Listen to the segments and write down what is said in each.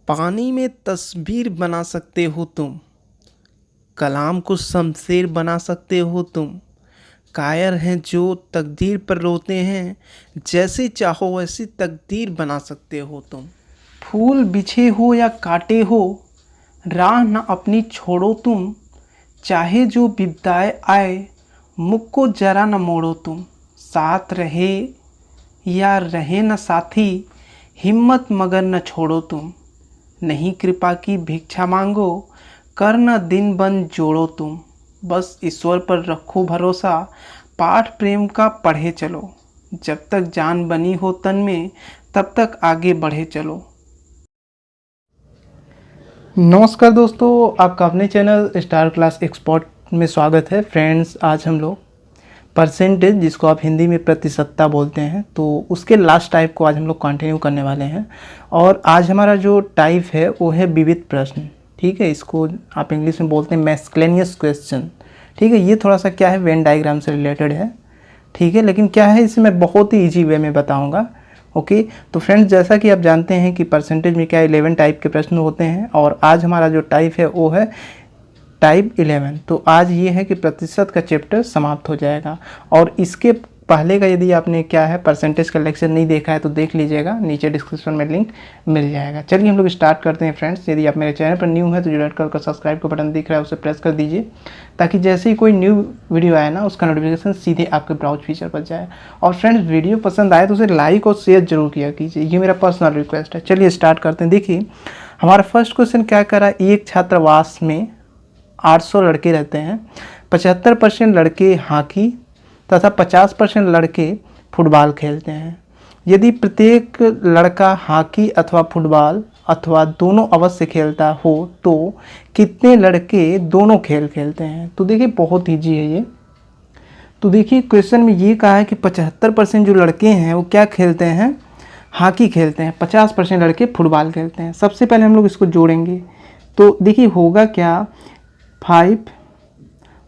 पानी में तस्वीर बना सकते हो तुम, कलाम को शमशेर बना सकते हो तुम। कायर हैं जो तकदीर पर रोते हैं, जैसे चाहो वैसी तकदीर बना सकते हो तुम। फूल बिछे हो या काटे हो, राह न अपनी छोड़ो तुम। चाहे जो विपदाएं आए, मुख को जरा न मोड़ो तुम। साथ रहे या रहे न साथी, हिम्मत मगर न छोड़ो तुम। नहीं कृपा की भिक्षा मांगो, कर न दिन बन जोड़ो तुम। बस ईश्वर पर रखो भरोसा, पाठ प्रेम का पढ़े चलो। जब तक जान बनी हो तन में, तब तक आगे बढ़े चलो। नमस्कार दोस्तों, आपका अपने चैनल स्टार क्लास एक्सपर्ट में स्वागत है। फ्रेंड्स, आज हम लोग परसेंटेज, जिसको आप हिंदी में प्रतिशतता बोलते हैं, तो उसके लास्ट टाइप को आज हम लोग कंटिन्यू करने वाले हैं। और आज हमारा जो टाइप है वो है विविध प्रश्न। ठीक है, इसको आप इंग्लिश में बोलते हैं मिसलेनियस क्वेश्चन। ठीक है, ये थोड़ा सा क्या है, वेन डायग्राम से रिलेटेड है। ठीक है, लेकिन क्या है, इसे मैं बहुत ही ईजी वे में बताऊँगा। ओके, तो फ्रेंड्स, जैसा कि आप जानते हैं कि परसेंटेज में क्या 11 टाइप के प्रश्न होते हैं, और आज हमारा जो टाइप है वो है टाइप 11। तो आज ये है कि प्रतिशत का चैप्टर समाप्त हो जाएगा। और इसके पहले का यदि आपने क्या है परसेंटेज का लेक्चर नहीं देखा है तो देख लीजिएगा, नीचे डिस्क्रिप्शन में लिंक मिल जाएगा। चलिए हम लोग स्टार्ट करते हैं। फ्रेंड्स, यदि आप मेरे चैनल पर न्यू है तो जो रेड कलर का सब्सक्राइब का बटन दिख रहा है उसे प्रेस कर दीजिए, ताकि जैसे ही कोई न्यू वीडियो आए ना, उसका नोटिफिकेशन सीधे आपके ब्राउज फीचर पर जाए। और फ्रेंड्स, वीडियो पसंद आए तो उसे लाइक और शेयर जरूर किया कीजिए, ये मेरा पर्सनल रिक्वेस्ट है। चलिए स्टार्ट करते हैं। देखिए, हमारा फर्स्ट क्वेश्चन क्या करा, एक छात्रावास में 800 लड़के रहते हैं। 75% लड़के हॉकी तथा 50% लड़के फुटबॉल खेलते हैं। यदि प्रत्येक लड़का हॉकी अथवा फुटबॉल अथवा दोनों अवश्य खेलता हो तो कितने लड़के दोनों खेल खेलते हैं। तो देखिए, बहुत ईजी है ये। तो देखिए, क्वेश्चन में ये कहा है कि 75% जो लड़के हैं वो क्या खेलते हैं, हॉकी खेलते हैं। 50% लड़के फुटबॉल खेलते हैं। सबसे पहले हम लोग इसको जोड़ेंगे तो देखिए होगा क्या, 5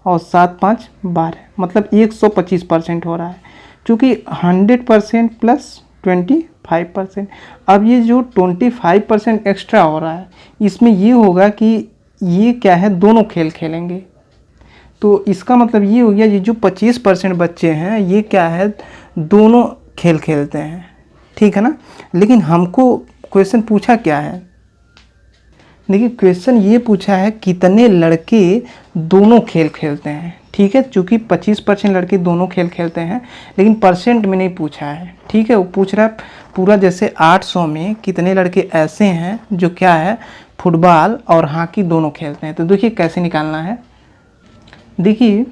और 7 5 12, मतलब 125% हो रहा है, क्योंकि 100% प्लस 25%। अब ये जो 25% एक्स्ट्रा हो रहा है, इसमें ये होगा कि ये क्या है, दोनों खेल खेलेंगे। तो इसका मतलब ये हो गया, ये जो 25% बच्चे हैं ये क्या है, दोनों खेल खेलते हैं। ठीक है ना। लेकिन हमको क्वेश्चन पूछा क्या है, देखिए क्वेश्चन ये पूछा है कितने लड़के दोनों खेल खेलते हैं। ठीक है, चूँकि 25% लड़के दोनों खेल खेलते हैं, लेकिन परसेंट में नहीं पूछा है। ठीक है, वो पूछ रहा है पूरा, जैसे 800 में कितने लड़के ऐसे हैं जो क्या है, फुटबॉल और हॉकी दोनों खेलते हैं। तो देखिए कैसे निकालना है। देखिए,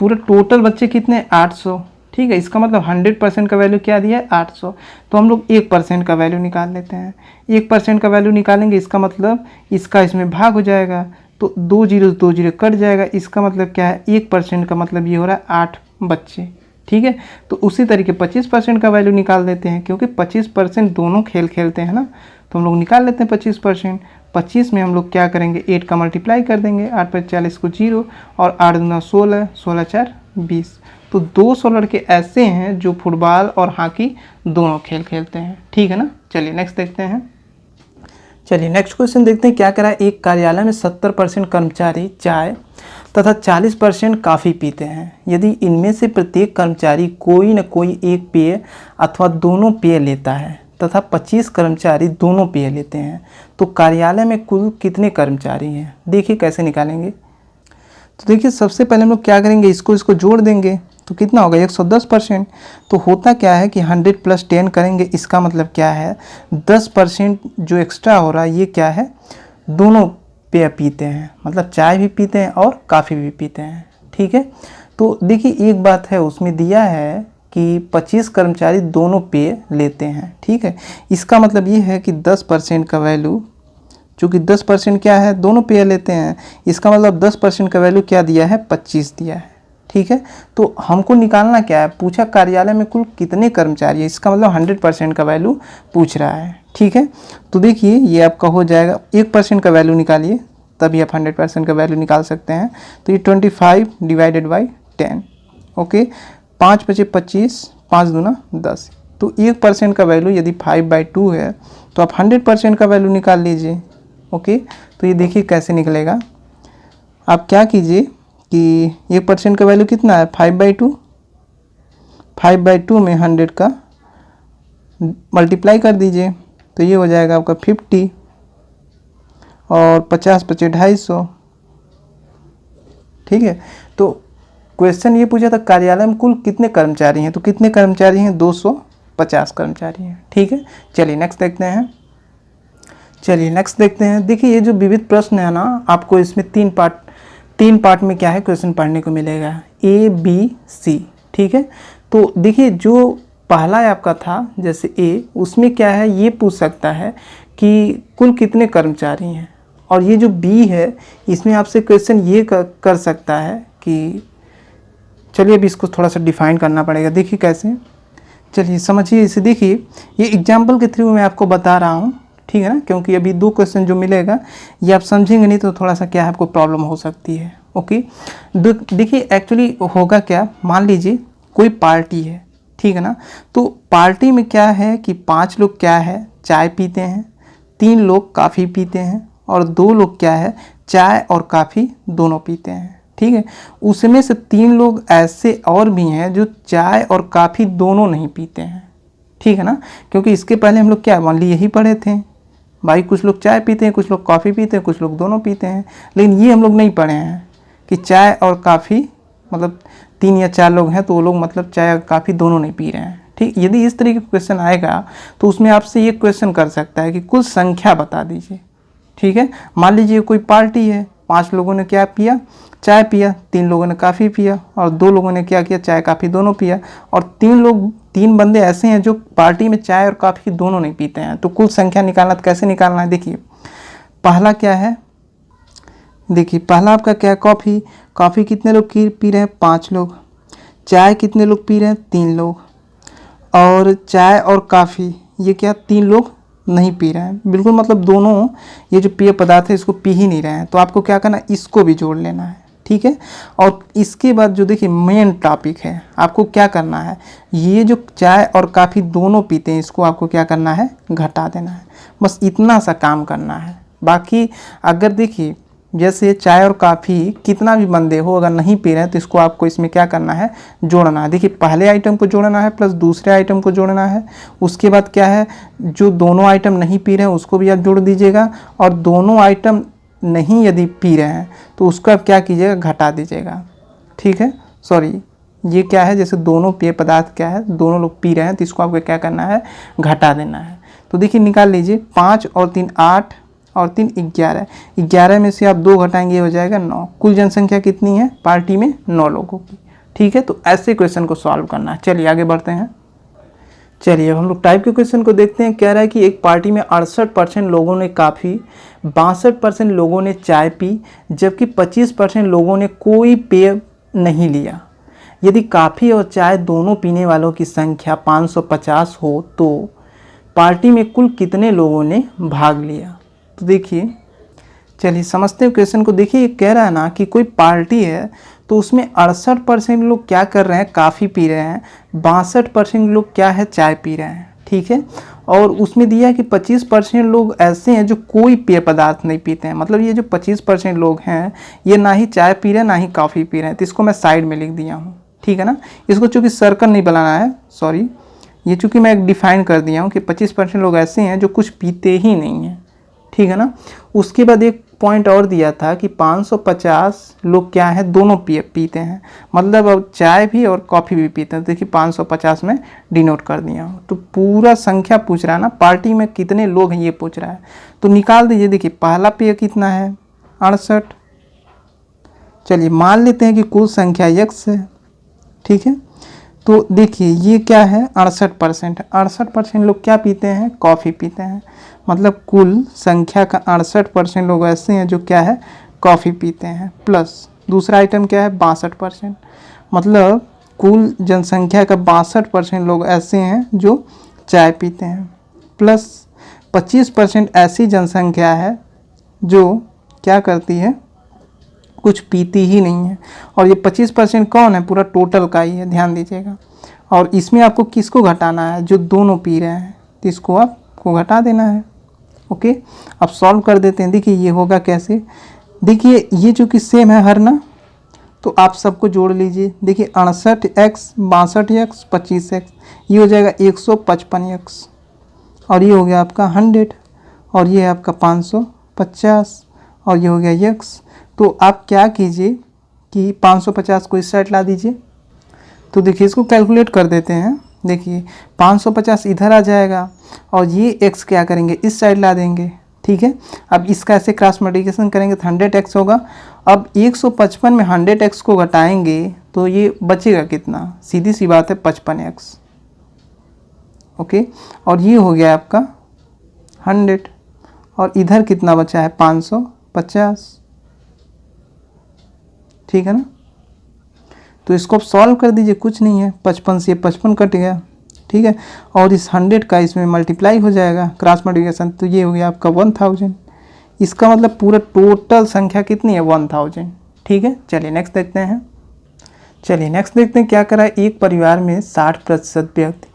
पूरे टोटल बच्चे कितने, 800। ठीक है, इसका मतलब 100% का वैल्यू क्या दिया है, 800। तो हम लोग 1% का वैल्यू निकाल लेते हैं। 1% का वैल्यू निकालेंगे, इसका मतलब इसका इसमें भाग हो जाएगा, तो 2 जीरो 2 जीरो कट जाएगा। इसका मतलब क्या है, 1% का मतलब ये हो रहा है 8 बच्चे। ठीक है, तो उसी तरीके 25% का वैल्यू निकाल देते हैं, क्योंकि 25% दोनों खेल खेलते हैं ना, तो हम लोग निकाल लेते हैं 25%। 25 में हम लोग क्या करेंगे, 8 का मल्टीप्लाई कर देंगे, 8 पर 40 को 0, और 8 दूना 16, 16 4 20। तो 200 लड़के ऐसे हैं जो फुटबॉल और हॉकी दोनों खेल खेलते हैं। ठीक है ना। चलिए नेक्स्ट देखते हैं। चलिए नेक्स्ट क्वेश्चन देखते हैं क्या करा है। एक कार्यालय में 70% कर्मचारी चाय तथा 40% कॉफ़ी पीते हैं। यदि इनमें से प्रत्येक कर्मचारी कोई न कोई एक पेय अथवा दोनों पेय लेता है तथा 25 कर्मचारी दोनों पेय लेते हैं, तो कार्यालय में कुल कितने कर्मचारी हैं। देखिए कैसे निकालेंगे। तो देखिए, सबसे पहले हम लोग क्या करेंगे, इसको जोड़ देंगे तो कितना होगा, 110%। तो होता क्या है कि 100 + 10 करेंगे, इसका मतलब क्या है, 10% जो एक्स्ट्रा हो रहा है ये क्या है, दोनों पेय पीते हैं, मतलब चाय भी पीते हैं और कॉफ़ी भी पीते हैं। ठीक है, तो देखिए एक बात है, उसमें दिया है कि 25 कर्मचारी दोनों पेय लेते हैं। ठीक है, इसका मतलब ये है कि 10% का वैल्यू, चूँकि 10% क्या है, दोनों पेय लेते हैं, इसका मतलब 10% का वैल्यू क्या दिया है, 25 दिया है। ठीक है, तो हमको निकालना क्या है, पूछा कार्यालय में कुल कितने कर्मचारी है, इसका मतलब 100% का वैल्यू पूछ रहा है। ठीक है, तो देखिए ये आपका हो जाएगा, 1% का वैल्यू निकालिए तभी आप 100% का वैल्यू निकाल सकते हैं। तो ये 25 / 10। ओके, 5 बचे 25, 5 दूना 10। तो 1% का वैल्यू यदि 5/2 है तो आप 100% का वैल्यू निकाल लीजिए। ओके, तो ये देखिए कैसे निकलेगा। आप क्या कीजिए कि 1% का वैल्यू कितना है 5/2, 5/2 में 100 का मल्टीप्लाई कर दीजिए, तो ये हो जाएगा आपका 50 और 50 × 250। ठीक है, तो क्वेश्चन ये पूछा था कार्यालय में कुल कितने कर्मचारी हैं, तो कितने कर्मचारी हैं 250 कर्मचारी हैं। ठीक है, चलिए नेक्स्ट देखते हैं। देखिए ये जो विविध प्रश्न है ना, आपको इसमें तीन पार्ट में क्या है क्वेश्चन पढ़ने को मिलेगा, A B C। ठीक है, तो देखिए जो पहला आपका था जैसे A, उसमें क्या है ये पूछ सकता है कि कुल कितने कर्मचारी हैं, और ये जो B है इसमें आपसे क्वेश्चन ये कर सकता है कि, चलिए अभी इसको थोड़ा सा डिफाइन करना पड़ेगा। देखिए कैसे, चलिए समझिए इसे। देखिए ये एग्जाम्पल के थ्रू मैं आपको बता रहा हूँ, ठीक है ना, क्योंकि अभी 2 क्वेश्चन जो मिलेगा ये आप समझेंगे नहीं तो थोड़ा सा क्या है आपको प्रॉब्लम हो सकती है। ओके, देखिए एक्चुअली होगा क्या, मान लीजिए कोई पार्टी है, ठीक है ना, तो पार्टी में क्या है कि 5 लोग क्या है चाय पीते हैं, 3 लोग कॉफ़ी पीते हैं, और 2 लोग क्या है चाय और कॉफ़ी दोनों पीते हैं। ठीक है, उसमें से 3 लोग ऐसे और भी हैं जो चाय और कॉफ़ी दोनों नहीं पीते हैं। ठीक है ना, क्योंकि इसके पहले हम लोग क्या मान ली यही पढ़े थे भाई, कुछ लोग चाय पीते हैं, कुछ लोग कॉफ़ी पीते हैं, कुछ लोग दोनों पीते हैं, लेकिन ये हम लोग नहीं पढ़े हैं कि चाय और कॉफ़ी मतलब 3 या 4 लोग हैं तो वो लोग मतलब चाय और कॉफ़ी दोनों नहीं पी रहे हैं। ठीक, यदि इस तरीके का क्वेश्चन आएगा तो उसमें आपसे ये क्वेश्चन कर सकता है कि कुल संख्या बता दीजिए। ठीक है, मान लीजिए कोई पार्टी है, 5 लोगों ने क्या पिया, चाय पिया, 3 लोगों ने कॉफ़ी पिया, और 2 लोगों ने क्या किया चाय कॉफ़ी दोनों पिया, और 3 बंदे ऐसे हैं जो पार्टी में चाय और कॉफ़ी दोनों नहीं पीते हैं। तो कुल संख्या निकालना, तो कैसे निकालना है, देखिए पहला क्या है, देखिए पहला आपका क्या है कॉफ़ी कितने लोग पी रहे हैं 5 लोग, चाय कितने लोग पी रहे हैं 3 लोग, और चाय और कॉफ़ी ये क्या 3 लोग नहीं पी रहे हैं, बिल्कुल मतलब दोनों ये जो पेय पदार्थ है इसको पी ही नहीं रहे हैं। तो आपको क्या करना है, इसको भी जोड़ लेना है। ठीक है, और इसके बाद जो देखिए मेन टॉपिक है, आपको क्या करना है, ये जो चाय और कॉफ़ी दोनों पीते हैं इसको आपको क्या करना है घटा देना है, बस इतना सा काम करना है। बाकी अगर देखिए जैसे चाय और कॉफ़ी कितना भी बंदे हो अगर नहीं पी रहे हैं तो इसको आपको इसमें क्या करना है जोड़ना है। देखिए पहले आइटम को जोड़ना है प्लस दूसरे आइटम को जोड़ना है, उसके बाद क्या है जो दोनों आइटम नहीं पी रहे हैं उसको भी आप जोड़ दीजिएगा, और दोनों आइटम नहीं यदि पी रहे हैं तो उसको आप क्या कीजिएगा घटा दीजिएगा। ठीक है, सॉरी ये क्या है, जैसे दोनों पेय पदार्थ क्या है दोनों लोग पी रहे हैं तो इसको आपको क्या करना है घटा देना है। तो देखिए निकाल लीजिए 5 और 3 8 और 3 11, 11 में से आप 2 घटाएंगे हो जाएगा 9। कुल जनसंख्या कितनी है पार्टी में 9 लोगों की। ठीक है, तो ऐसे क्वेश्चन को सॉल्व करना है। चलिए आगे बढ़ते हैं। चलिए अब हम लोग टाइप के क्वेश्चन को देखते हैं। कह रहा है कि एक पार्टी में 68% लोगों ने कॉफ़ी, 62% लोगों ने चाय पी, जबकि 25% लोगों ने कोई पेय नहीं लिया। यदि कॉफ़ी और चाय दोनों पीने वालों की संख्या 550 हो तो पार्टी में कुल कितने लोगों ने भाग लिया। तो देखिए चलिए समझते हैं क्वेश्चन को। देखिए ये कह रहा है ना कि कोई पार्टी है तो उसमें 68% लोग क्या कर रहे हैं कॉफ़ी पी रहे हैं, 62% लोग क्या है चाय पी रहे हैं। ठीक है, और उसमें दिया है कि 25% लोग ऐसे हैं जो कोई पेय पदार्थ नहीं पीते हैं। मतलब ये जो 25% लोग हैं ये ना ही चाय पी रहे हैं ना ही कॉफ़ी पी रहे हैं, तो इसको मैं साइड में लिख दिया हूँ। ठीक है ना, इसको चूँकि सर्कल नहीं बनाना है, सॉरी ये चूँकि मैं एक डिफाइन कर दिया हूँ कि 25% लोग ऐसे हैं जो कुछ पीते ही नहीं हैं। ठीक है ना, उसके बाद एक पॉइंट और दिया था कि 550 लोग क्या है दोनों पीते हैं, मतलब अब चाय भी और कॉफ़ी भी पीते हैं। देखिए 550 में डिनोट कर दिया हूँ। तो पूरा संख्या पूछ रहा है ना, पार्टी में कितने लोग हैं ये पूछ रहा है, तो निकाल दीजिए। देखिए पहला पेय कितना है 68, चलिए मान लेते हैं कि कुल संख्या x है। ठीक है, तो देखिए ये क्या है 68% लोग क्या पीते हैं कॉफ़ी पीते हैं, मतलब कुल संख्या का 68% लोग ऐसे हैं जो क्या है कॉफ़ी पीते हैं, प्लस दूसरा आइटम क्या है 62%, मतलब कुल जनसंख्या का 62% लोग ऐसे हैं जो चाय पीते हैं, प्लस 25% ऐसी जनसंख्या है जो क्या करती है कुछ पीती ही नहीं है। और ये 25% कौन है पूरा टोटल का ही है, ध्यान दीजिएगा। और इसमें आपको किसको घटाना है जो दोनों पी रहे हैं, तो इसको आपको घटा देना है। ओके, अब सॉल्व कर देते हैं। देखिए ये होगा कैसे, देखिए ये जो कि सेम है हर ना, तो आप सबको जोड़ लीजिए। देखिए 68x 62x 25x, ये हो जाएगा 155x, और ये हो गया आपका 100, और ये है आपका 550, और ये हो गया x। तो आप क्या कीजिए कि 550 को इस साइड ला दीजिए। तो देखिए इसको कैलकुलेट कर देते हैं। देखिए 550 इधर आ जाएगा, और ये x क्या करेंगे, इस साइड ला देंगे। ठीक है, अब इसका ऐसे क्रॉस मल्टीप्लिकेशन करेंगे तो 100x होगा। अब 155 में 100x को घटाएंगे तो ये बचेगा कितना, सीधी सी बात है 55x। ओके, और ये हो गया आपका 100, और इधर कितना बचा है 550। ठीक है ना, तो इसको आप सॉल्व कर दीजिए, कुछ नहीं है, 55 से 55 कट गया। ठीक है, और इस 100 का इसमें मल्टीप्लाई हो जाएगा क्रॉस मल्टीप्लिकेशन, तो ये हो गया आपका 1000। इसका मतलब पूरा टोटल संख्या कितनी है 1000। ठीक है, चलिए नेक्स्ट देखते हैं। चलिए नेक्स्ट देखते हैं क्या करा है। एक परिवार में 60% व्यक्ति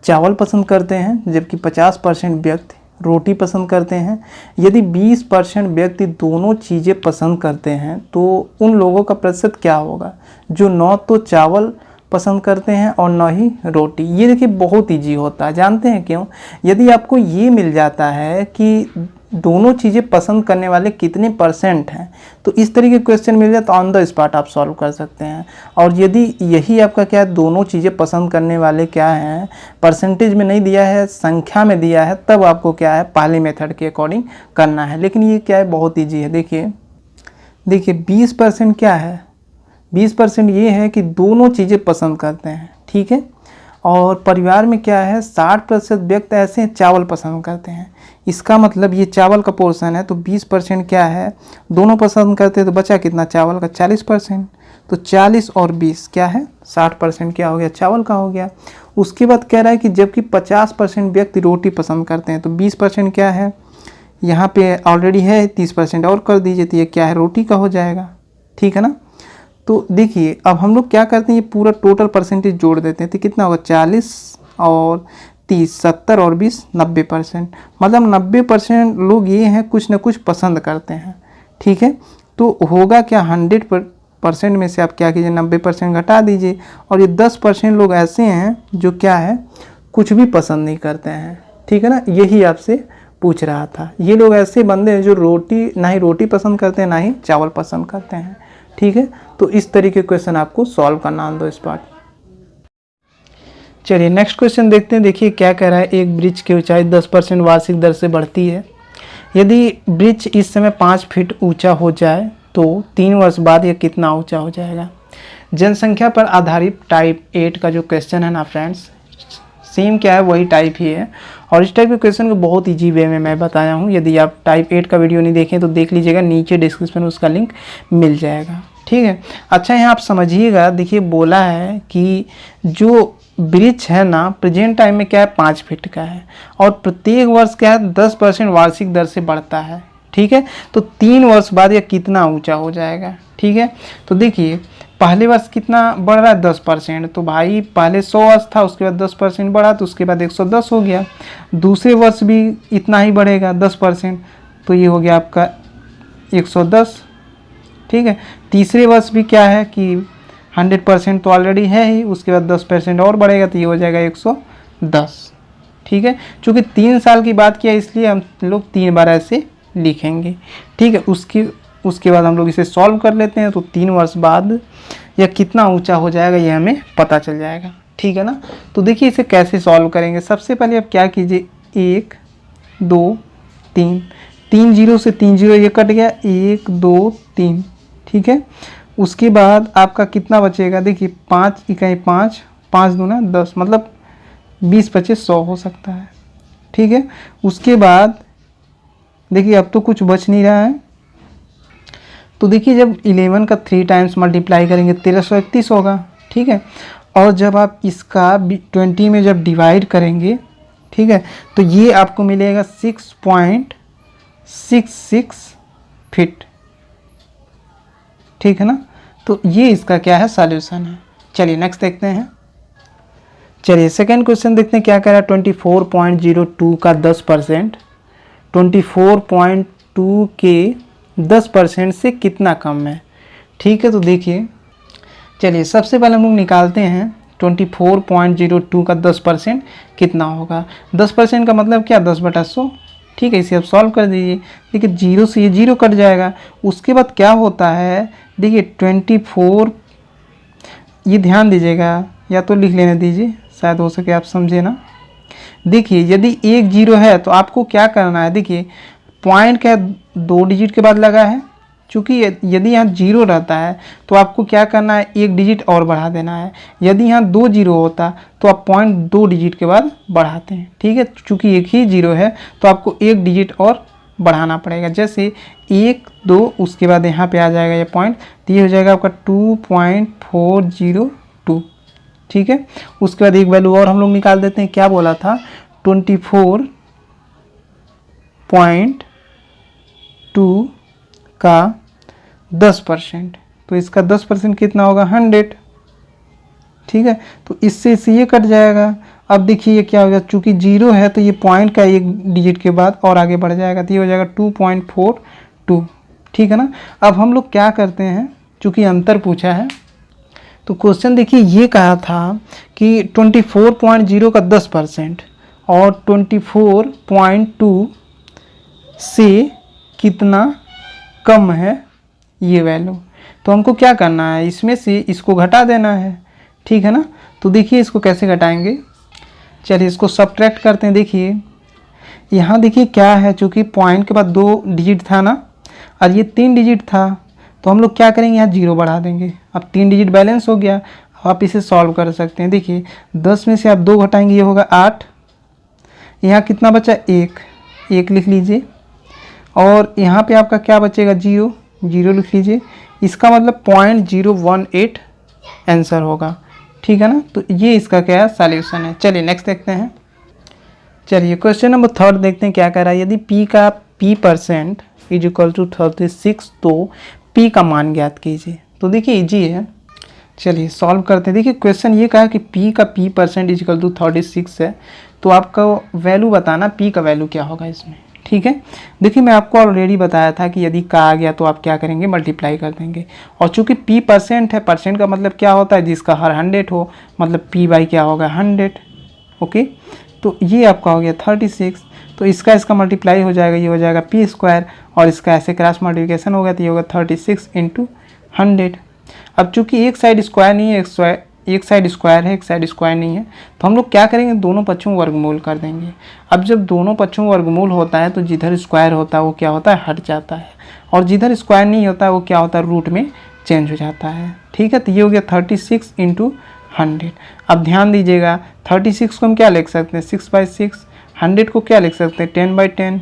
चावल पसंद करते हैं, जबकि 50% व्यक्ति रोटी पसंद करते हैं। यदि 20% व्यक्ति दोनों चीज़ें पसंद करते हैं तो उन लोगों का प्रतिशत क्या होगा जो न तो चावल पसंद करते हैं और न ही रोटी। ये देखिए बहुत ईजी होता है, जानते हैं क्यों? यदि आपको ये मिल जाता है कि दोनों चीज़ें पसंद करने वाले कितने परसेंट हैं, तो इस तरीके के क्वेश्चन मिल जाए तो ऑन द स्पॉट आप सॉल्व कर सकते हैं। और यदि यही आपका क्या है, दोनों चीज़ें पसंद करने वाले क्या हैं, परसेंटेज में नहीं दिया है, संख्या में दिया है, तब आपको क्या है पहले मेथड के अकॉर्डिंग करना है। लेकिन ये क्या है, बहुत ईजी है। देखिए 20% क्या है, 20% ये है कि दोनों चीज़ें पसंद करते हैं। ठीक है, और परिवार में क्या है 60% व्यक्ति ऐसे हैं चावल पसंद करते हैं। इसका मतलब ये चावल का पोर्शन है, तो 20% क्या है, दोनों पसंद करते हैं, तो बचा कितना चावल का 40%। तो 40 और 20 क्या है 60% क्या हो गया, चावल का हो गया। उसके बाद कह रहा है कि जबकि 50% व्यक्ति रोटी पसंद करते हैं, तो 20% क्या है, यहाँ पे ऑलरेडी है 30% और कर दीजिए, तो ये क्या है रोटी का हो जाएगा। ठीक है ना, तो देखिए अब हम लोग क्या करते हैं, ये पूरा टोटल परसेंटेज जोड़ देते हैं, तो कितना होगा 40 और 30 70 और 20 90%। मतलब 90% लोग ये हैं कुछ ना कुछ पसंद करते हैं। ठीक है, तो होगा क्या 100% में से आप क्या कीजिए 90% घटा दीजिए, और ये 10% लोग ऐसे हैं जो क्या है कुछ भी पसंद नहीं करते हैं। ठीक है ना, यही आपसे पूछ रहा था। ये लोग ऐसे बंदे हैं जो ना ही रोटी पसंद करते हैं ना ही चावल पसंद करते हैं। ठीक है, तो इस तरीके क्वेश्चन आपको सॉल्व करना ऑन द स्पॉट। चलिए नेक्स्ट क्वेश्चन देखते हैं। देखिए क्या कह रहा है, एक वृक्ष की ऊंचाई 10% वार्षिक दर से बढ़ती है। यदि वृक्ष इस समय 5 फीट ऊंचा हो जाए तो 3 वर्ष बाद यह कितना ऊंचा हो जाएगा। जनसंख्या पर आधारित टाइप 8 का जो क्वेश्चन है ना फ्रेंड्स, सेम क्या है वही टाइप ही है, और इस टाइप के क्वेश्चन को बहुत ईजी वे में मैं बताया हूँ। यदि आप टाइप 8 का वीडियो नहीं देखें तो देख लीजिएगा, नीचे डिस्क्रिप्शन में उसका लिंक मिल जाएगा। ठीक है, अच्छा यहाँ आप समझिएगा। देखिए बोला है कि जो वृक्ष है ना प्रेजेंट टाइम में क्या है 5 फीट का है, और प्रत्येक वर्ष क्या है 10% वार्षिक दर से बढ़ता है। ठीक है, तो 3 वर्ष बाद यह कितना ऊंचा हो जाएगा। ठीक है, तो देखिए पहले वर्ष कितना बढ़ रहा है 10%, तो भाई पहले 100 वर्ष था, उसके बाद 10% बढ़ा, तो उसके बाद 110 हो गया। दूसरे वर्ष भी इतना ही बढ़ेगा 10%, तो ये हो गया आपका 110। ठीक है, तीसरे वर्ष भी क्या है कि 100% तो ऑलरेडी है ही, उसके बाद 10% और बढ़ेगा, तो ये हो जाएगा 110। ठीक है, चूँकि 3 साल की बात किया इसलिए हम लोग 3 बार ऐसे लिखेंगे। ठीक है, उसके बाद हम लोग इसे सॉल्व कर लेते हैं, तो 3 वर्ष बाद यह कितना ऊंचा हो जाएगा ये हमें पता चल जाएगा। ठीक है ना, तो देखिए इसे कैसे सॉल्व करेंगे। सबसे पहले आप क्या कीजिए, 1 2 3, 3 0 से 3 0 ये कट गया, 1 2 3। ठीक है, उसके बाद आपका कितना बचेगा, देखिए 5 इकाई 5, 5 दूना 10, मतलब 20 25 100 हो सकता है। ठीक है, उसके बाद देखिए अब तो कुछ बच नहीं रहा है, तो देखिए जब 11 का 3 टाइम्स मल्टीप्लाई करेंगे 1331 होगा। ठीक है, और जब आप इसका 20 में जब डिवाइड करेंगे, ठीक है, तो ये आपको मिलेगा 6.66 फीट। ठीक है ना, तो ये इसका क्या है सॉल्यूशन है। चलिए नेक्स्ट देखते हैं। चलिए सेकेंड क्वेश्चन देखते हैं क्या कह रहा है। 24.02 का 10% 24.2 के 10% से कितना कम है। ठीक है, तो देखिए चलिए सबसे पहले हम लोग निकालते हैं 24.02 का 10% कितना होगा। 10% का मतलब क्या, 10/100। ठीक है, इसे आप सॉल्व कर दीजिए। देखिए जीरो से ये जीरो कट जाएगा। उसके बाद क्या होता है, देखिए 24, ये ध्यान दीजिएगा या तो लिख लेने दीजिए, शायद हो सके आप समझे ना। देखिए यदि एक जीरो है तो आपको क्या करना है, देखिए पॉइंट क्या 2 डिजिट के बाद लगा है, चूँकि यदि यहाँ जीरो रहता है तो आपको क्या करना है, 1 डिजिट और बढ़ा देना है। यदि यहाँ 2 जीरो होता तो आप पॉइंट 2 डिजिट के बाद बढ़ाते हैं। ठीक है, चूँकि एक ही जीरो है तो आपको 1 डिजिट और बढ़ाना पड़ेगा। जैसे 1 2 उसके बाद यहाँ पे आ जाएगा ये पॉइंट, तो ये हो जाएगा आपका 2.402। ठीक है, उसके बाद एक वैल्यू और हम लोग निकाल देते हैं। क्या बोला था, 24.2 का 10%, तो इसका 10% कितना होगा, 100। ठीक है, तो इससे ये कट जाएगा। अब देखिए ये क्या होगा, चूंकि जीरो है तो ये पॉइंट का 1 डिजिट के बाद और आगे बढ़ जाएगा, तो ये हो जाएगा 2.42। ठीक है ना। अब हम लोग क्या करते हैं, चूंकि अंतर पूछा है तो क्वेश्चन देखिए ये कहा था कि 24.0 का 10% और 24.2 से कितना कम है ये वैल्यू। तो हमको क्या करना है, इसमें से इसको घटा देना है। ठीक है ना, तो देखिए इसको कैसे घटाएंगे, चलिए इसको सब्ट्रैक्ट करते हैं। देखिए यहाँ देखिए क्या है, चूँकि पॉइंट के बाद 2 डिजिट था ना और ये 3 डिजिट था, तो हम लोग क्या करेंगे, यहाँ जीरो बढ़ा देंगे। अब 3 डिजिट बैलेंस हो गया। अब आप इसे सॉल्व कर सकते हैं। देखिए 10 में से आप 2 घटाएंगे, ये होगा 8। यहाँ कितना बचा, 1 लिख लीजिए। और यहाँ पे आपका क्या बचेगा, 0 लिख लीजिए। इसका मतलब 0.018 आंसर होगा। ठीक है ना, तो ये इसका क्या है, सॉल्यूशन है। चलिए नेक्स्ट देखते हैं। चलिए क्वेश्चन नंबर 3 देखते हैं क्या कह रहा है। यदि p का p% इज इक्वल टू 36 तो p का मान ज्ञात कीजिए। तो देखिए इजी है, चलिए सॉल्व करते हैं। देखिए क्वेश्चन ये कहा कि p का p% इज इक्वल टू 36 है, तो आपका वैल्यू बताना p का वैल्यू क्या होगा इसमें। ठीक है, देखिए मैं आपको ऑलरेडी बताया था कि यदि का आ गया तो आप क्या करेंगे, मल्टीप्लाई कर देंगे। और चूंकि p% है, परसेंट का मतलब क्या होता है, जिसका हर 100 हो, मतलब p बाई क्या होगा, 100। ओके, तो ये आपका हो गया 36। तो इसका मल्टीप्लाई हो जाएगा, ये हो जाएगा p², और इसका ऐसे क्रॉस मल्टीप्लिकेशन होगा तो ये होगा 36 × 100। अब चूंकि एक साइड स्क्वायर नहीं है, एक साइड स्क्वायर है, एक साइड स्क्वायर नहीं है, तो हम लोग क्या करेंगे, दोनों पक्षों वर्गमूल कर देंगे। अब जब दोनों पक्षों वर्गमूल होता है तो जिधर स्क्वायर होता है वो क्या होता है, हट जाता है, और जिधर स्क्वायर नहीं होता है वो क्या होता है, रूट में चेंज हो जाता है। ठीक है, तो ये हो गया 36 × 100। अब ध्यान दीजिएगा, 36 को हम क्या लिख सकते हैं, 6/6। 100 को क्या लिख सकते हैं, 10/10।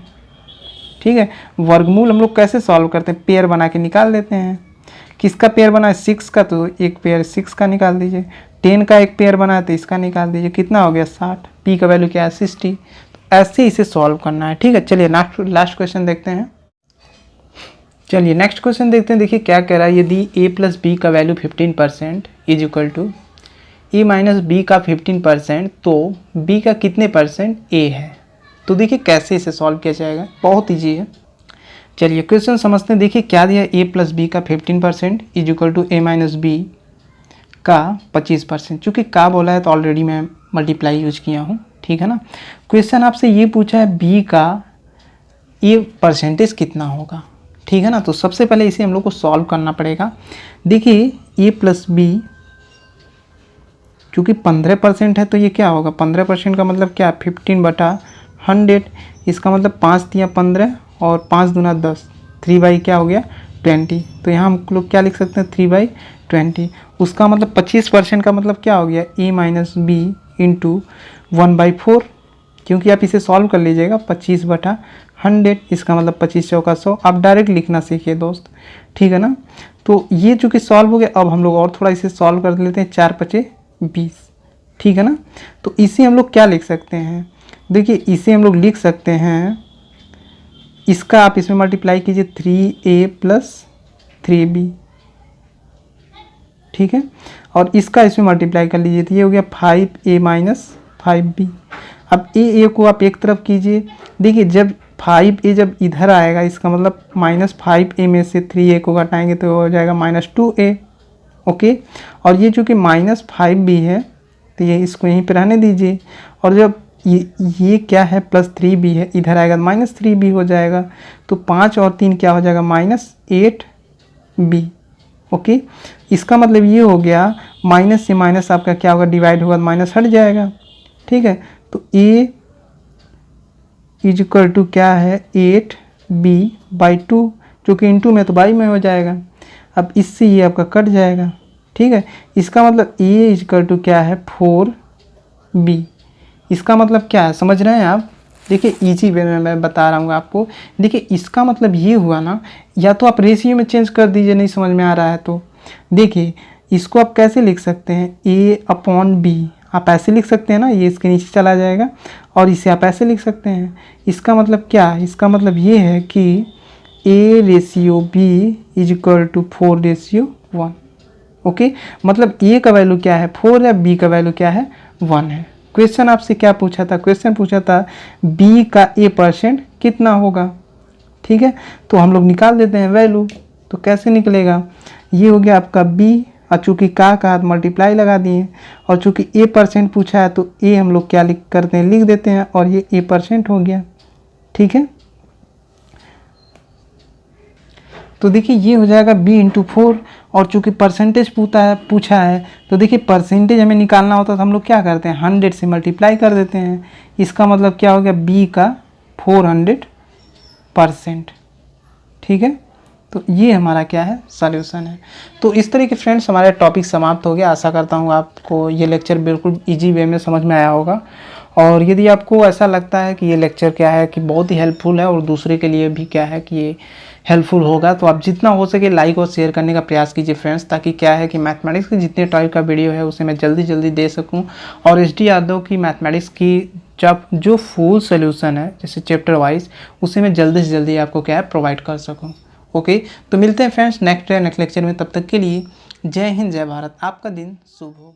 ठीक है, वर्गमूल हम लोग कैसे सॉल्व करते हैं, पेयर बना के निकाल देते हैं। किसका पेयर बना है, 6 का, तो एक पेयर 6 का निकाल दीजिए। 10 का एक पेयर बना है तो इसका निकाल दीजिए। कितना हो गया, 60। p का वैल्यू क्या है, 60। तो ऐसे इसे सॉल्व करना है। ठीक है, चलिए लास्ट क्वेश्चन देखते हैं। चलिए नेक्स्ट क्वेश्चन देखते हैं। देखिए क्या कह रहा है, यदि a + b का value 15% is equal to a - b का 15%, तो b का कितने परसेंट a है। तो देखिए कैसे इसे सॉल्व किया जाएगा, बहुत ईजी है। चलिए क्वेश्चन समझते हैं। देखिए क्या दिया, a + b का 15% is equal to a - b का 25%। चूँकि का बोला है तो ऑलरेडी मैं मल्टीप्लाई यूज किया हूँ। ठीक है ना, क्वेश्चन आपसे ये पूछा है b का ये परसेंटेज कितना होगा। ठीक है ना, तो सबसे पहले इसे हम लोग को सॉल्व करना पड़ेगा। देखिए a + b चूँकि 15% है तो ये क्या होगा, 15% का मतलब क्या, 15/100। इसका मतलब 5 × 15 और 5 दूना 10, 3 क्या हो गया, 20। तो यहाँ हम लोग क्या लिख सकते हैं, 3/20। उसका मतलब 25% का मतलब क्या हो गया, a - b × 1/4, क्योंकि आप इसे सॉल्व कर लीजिएगा, 25/100। इसका मतलब 25 × 100। आप डायरेक्ट लिखना सीखिए दोस्त। ठीक है ना, तो ये चूँकि सॉल्व हो गया, अब हम लोग और थोड़ा इसे सॉल्व कर लेते हैं। 4×5 = 20। ठीक है ना, तो इसे हम लोग क्या लिख सकते हैं, देखिए इसे हम लोग लिख सकते हैं, इसका आप इसमें मल्टीप्लाई कीजिए, 3a + 3b। ठीक है, और इसका इसमें मल्टीप्लाई कर लीजिए, तो ये हो गया 5a - 5b। अब a को आप एक तरफ कीजिए। देखिए जब 5a जब इधर आएगा इसका मतलब -5a में से 3a को घटाएंगे तो हो जाएगा -2a। ओके, और ये चूँकि -5b है तो ये इसको यहीं पर रहने दीजिए। और जब ये क्या है +3b है, इधर आएगा -3b हो जाएगा। तो 5 और 3 क्या हो जाएगा -8b। ओके, इसका मतलब ये हो गया माइनस से माइनस आपका क्या होगा, डिवाइड होगा, माइनस हट जाएगा। ठीक है, तो a = क्या है 8b/2, जो कि इंटू में तो बाई में हो जाएगा। अब इससे ये आपका कट जाएगा। ठीक है, इसका मतलब a = क्या है 4b। इसका मतलब क्या है समझ रहे हैं आप? देखिए इजी वे में मैं बता रहा हूँ आपको। देखिए इसका मतलब ये हुआ ना, या तो आप रेशियो में चेंज कर दीजिए, नहीं समझ में आ रहा है तो देखिए इसको आप कैसे लिख सकते हैं, a/b आप ऐसे लिख सकते हैं ना, ये इसके नीचे चला जाएगा, और इसे आप ऐसे लिख सकते हैं। इसका मतलब क्या है, इसका मतलब ये है कि a/b = 4/1। ओके, मतलब a का वैल्यू क्या है 4 है, b का वैल्यू क्या है 1 है। क्वेश्चन आपसे क्या पूछा था, क्वेश्चन पूछा था b का a% कितना होगा। ठीक है, तो हम लोग निकाल देते हैं वैल्यू। तो कैसे निकलेगा, ये हो गया आपका b, और चूँकि का हाथ मल्टीप्लाई लगा दिए, और चूँकि a% पूछा है तो a हम लोग क्या करते हैं, लिख देते हैं, और ये a% हो गया। ठीक है, तो देखिए ये हो जाएगा b × 4, और चूँकि परसेंटेज पूछा है तो देखिए परसेंटेज हमें निकालना होता है तो हम लोग क्या करते हैं 100 से मल्टीप्लाई कर देते हैं। इसका मतलब क्या हो गया b का 400%। ठीक है, तो ये हमारा क्या है सॉल्यूशन है। तो इस तरह के फ्रेंड्स हमारे टॉपिक समाप्त हो गया। आशा करता हूँ आपको ये लेक्चर बिल्कुल इजी वे में समझ में आया होगा। और यदि आपको ऐसा लगता है कि ये लेक्चर क्या है कि बहुत ही हेल्पफुल है और दूसरे के लिए भी क्या है कि ये हेल्पफुल होगा, तो आप जितना हो सके लाइक और शेयर करने का प्रयास कीजिए फ्रेंड्स, ताकि क्या है कि मैथमेटिक्स के जितने टाइप का वीडियो है उसे मैं जल्दी दे सकूं, और SD यादव की मैथमेटिक्स की जो फुल सोल्यूशन है जैसे चैप्टर वाइज, उसे मैं जल्दी से जल्दी आपको क्या है प्रोवाइड कर सकूँ। ओके, तो मिलते हैं फ्रेंड्स नेक्स्ट लेक्चर में। तब तक के लिए जय हिंद, जय भारत, आपका दिन शुभ हो।